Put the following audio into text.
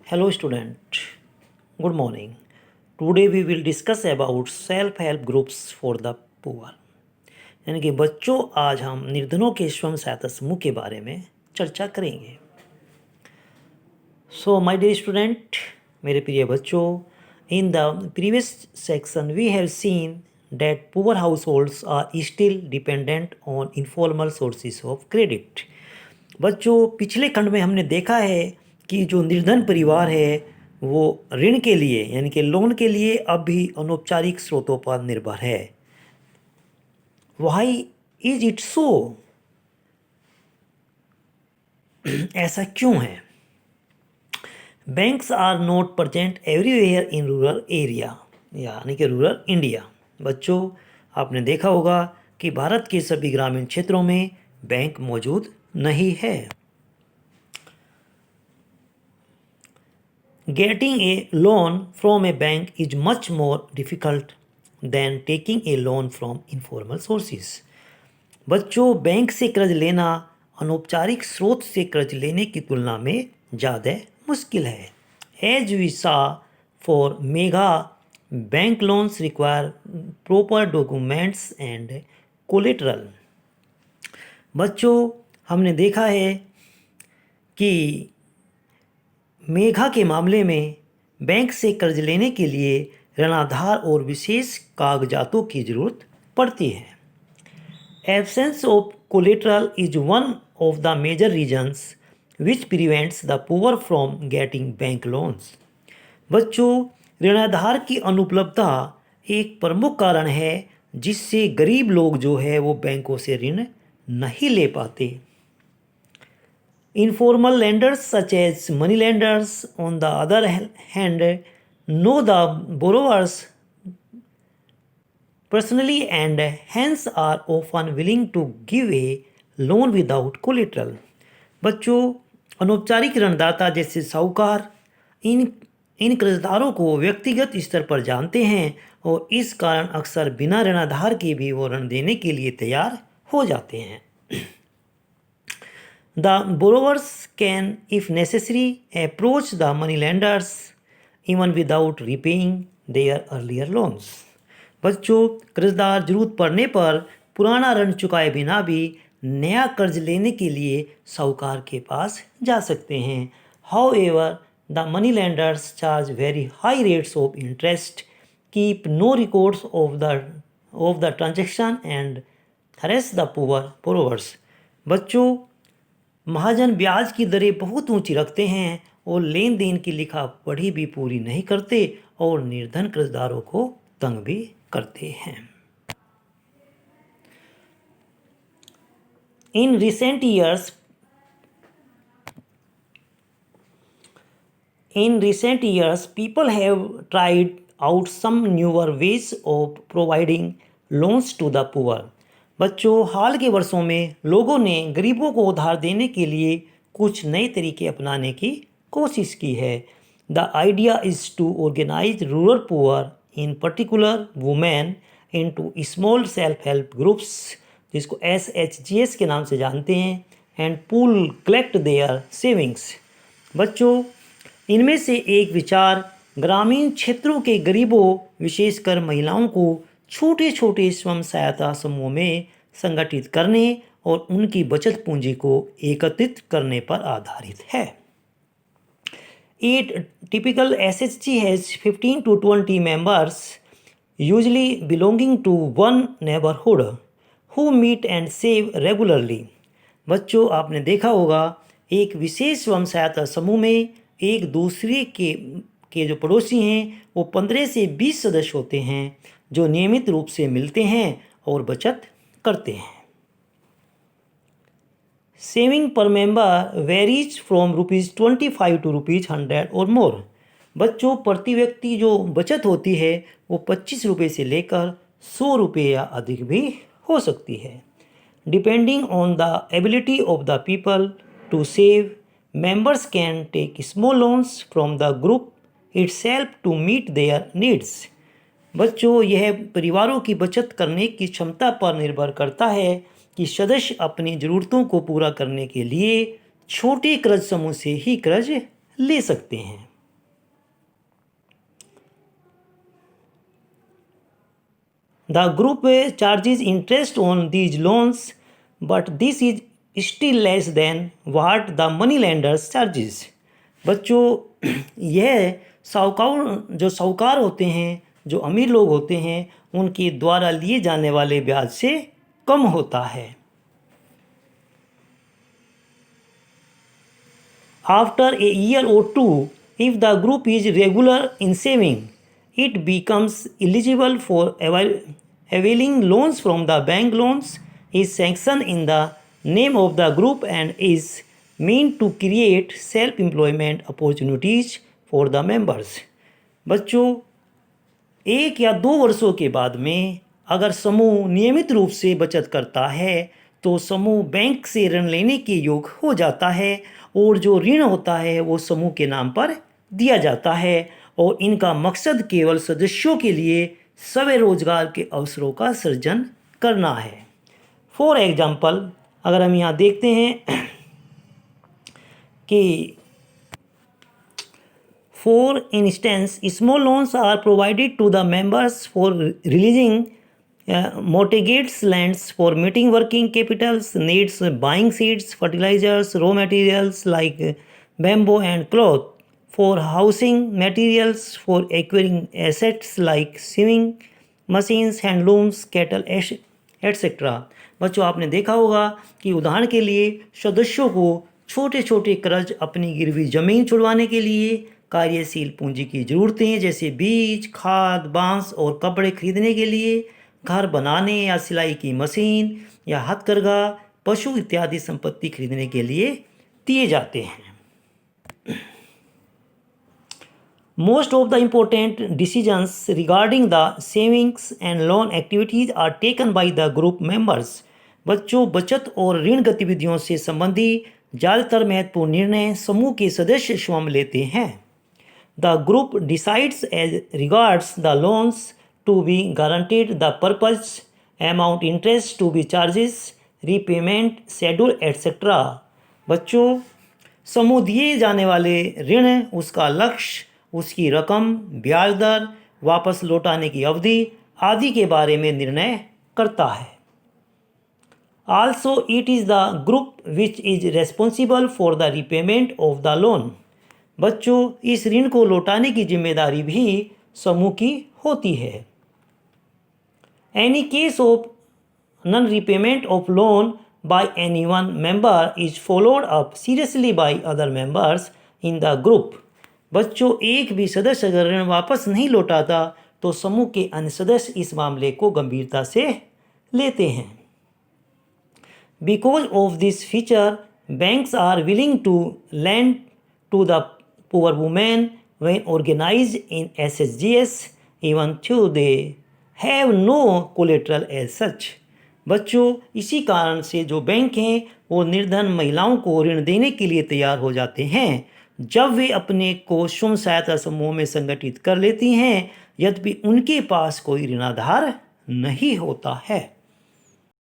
Hello student, good morning. Today we will discuss about self-help groups for the poor. यानी कि बच्चों आज हम निर्धनों के स्वयं सहायता समूह के बारे में चर्चा करेंगे. So my dear student, मेरे प्रिय बच्चों, in the previous section we have seen that poor households are still dependent on informal sources of credit. बच्चों पिछले खंड में हमने देखा है कि जो निर्धन परिवार है वो ऋण के लिए यानी कि लोन के लिए अब भी अनौपचारिक स्रोतों पर निर्भर है. Why is it so? ऐसा क्यों है? Banks are not present everywhere in rural area यानी कि रूरल इंडिया. बच्चों आपने देखा होगा कि भारत के सभी ग्रामीण क्षेत्रों में बैंक मौजूद नहीं है. Getting a loan from a bank is much more difficult than taking a loan from informal sources. बच्चों बैंक से कर्ज लेना अनौपचारिक स्रोत से कर्ज लेने की तुलना में ज़्यादा मुश्किल है. As we saw for mega bank loans require proper documents and collateral. बच्चों हमने देखा है कि मेघा के मामले में बैंक से कर्ज लेने के लिए ऋणाधार और विशेष कागजातों की जरूरत पड़ती है. Absence of collateral is one of the major reasons which prevents the poor from getting bank loans. बच्चों ऋणाधार की अनुपलब्धता एक प्रमुख कारण है जिससे गरीब लोग जो है वो बैंकों से ऋण नहीं ले पाते. Informal lenders such as money lenders on the other hand know the borrowers personally and hence are often willing to give a loan without collateral. बच्चों अनौपचारिक ऋणदाता जैसे साहूकार इन कर्जदारों को व्यक्तिगत स्तर पर जानते हैं और इस कारण अक्सर बिना ऋणाधार के भी वो ऋण देने के लिए तैयार हो जाते हैं. The borrowers can, if necessary, approach the money lenders even without repaying their earlier loans. बच्चों कर्जदार जरूरत पड़ने पर पुराना ऋण चुकाए बिना भी नया कर्ज लेने के लिए साहूकार के पास जा सकते हैं. However, the money lenders charge very high rates of interest, keep no records of the transaction and harass the poor borrowers. बच्चों महाजन ब्याज की दरें बहुत ऊंची रखते हैं और लेन देन की लिखा पढ़ी भी पूरी नहीं करते और निर्धन कर्जदारों को तंग भी करते हैं. In recent years, people have tried out some newer ways of providing loans to the poor. बच्चों हाल के वर्षों में लोगों ने गरीबों को उधार देने के लिए कुछ नए तरीके अपनाने की कोशिश की है. The idea is to organise rural poor in particular women into small self help groups जिसको SHGS के नाम से जानते हैं and pool collect their savings. बच्चों इनमें से एक विचार ग्रामीण क्षेत्रों के गरीबों विशेषकर महिलाओं को छोटे छोटे स्वयं सहायता समूह में संगठित करने और उनकी बचत पूंजी को एकत्रित करने पर आधारित है. A typical SHG has 15 to 20 members, usually belonging to one neighborhood, who meet and save regularly. बच्चों आपने देखा होगा एक विशेष स्वयं सहायता समूह में एक दूसरे के जो पड़ोसी हैं वो 15 से 20 सदस्य होते हैं जो नियमित रूप से मिलते हैं और बचत करते हैं. सेविंग पर मेंबर वेरीज फ्रॉम ₹25 to ₹100 और मोर. बच्चों प्रति व्यक्ति जो बचत होती है वो 25 रुपये से लेकर 100 रुपये या अधिक भी हो सकती है. Depending on the ability of the people to save, members can take small loans from the group itself to meet their needs. बच्चों यह परिवारों की बचत करने की क्षमता पर निर्भर करता है कि सदस्य अपनी ज़रूरतों को पूरा करने के लिए छोटे कर्ज समूह से ही कर्ज ले सकते हैं. The group charges interest on these loans, but this is still less than what the money lenders charges. बच्चों, यह साहूकार होते हैं, जो अमीर लोग होते हैं, उनके द्वारा लिए जाने वाले ब्याज से कम होता है. After a year or two, if the group is regular in saving, it becomes eligible for availing loans from the bank. Loans is sanctioned in the name of the group and is meant to create self-employment opportunities for the members. बच्चों, 1 या 2 वर्षों के बाद में अगर समूह नियमित रूप से बचत करता है तो समूह बैंक से ऋण लेने के योग्य हो जाता है और जो ऋण होता है वो समूह के नाम पर दिया जाता है और इनका मकसद केवल सदस्यों के लिए स्वयं रोजगार के अवसरों का सृजन करना है. फॉर एग्जाम्पल, अगर हम यहाँ देखते हैं कि for instance small loans are provided to the members for releasing mortgaged lands for meeting working capitals needs, buying seeds, fertilizers, raw materials like bamboo and cloth, for housing materials, for acquiring assets like sewing machines, handlooms, cattle, etc. बच्चों, आपने देखा होगा कि उदाहरण के लिए सदस्यों को छोटे छोटे कर्ज अपनी गिरवी जमीन छुड़वाने के लिए, कार्यशील पूंजी की जरूरतें जैसे बीज, खाद, बांस और कपड़े खरीदने के लिए, घर बनाने या सिलाई की मशीन या हथकरघा, पशु इत्यादि संपत्ति खरीदने के लिए दिए जाते हैं. Most of the important decisions regarding the savings and loan activities are taken by the group members. बच्चों, बचत और ऋण गतिविधियों से संबंधी ज़्यादातर महत्वपूर्ण निर्णय समूह के सदस्य स्वयं लेते हैं. The group decides as regards the loans to be guaranteed, the purpose, amount interest to be charges, repayment schedule, etc. बच्चों, समूह दिए जाने वाले ऋण, उसका लक्ष्य, उसकी रकम, ब्याज दर, वापस लौटाने की अवधि आदि के बारे में निर्णय करता है. Also, it is the group which is responsible for the repayment of the loan. बच्चों, इस ऋण को लौटाने की जिम्मेदारी भी समूह की होती है. Any case of non-repayment of loan by any one member is followed up seriously by other members in the group. बच्चों, एक भी सदस्य अगर ऋण वापस नहीं लौटाता तो समूह के अन्य सदस्य इस मामले को गंभीरता से लेते हैं. Because of this feature, banks are willing to lend to the poor women when organized in SHGS, even though they have no collateral as such. बच्चों, इसी कारण से जो बैंक हैं वो निर्धन महिलाओं को ऋण देने के लिए तैयार हो जाते हैं जब वे अपने को स्वयं सहायता समूह में संगठित कर लेती हैं, यद्यपि उनके पास कोई ऋणाधार नहीं होता है.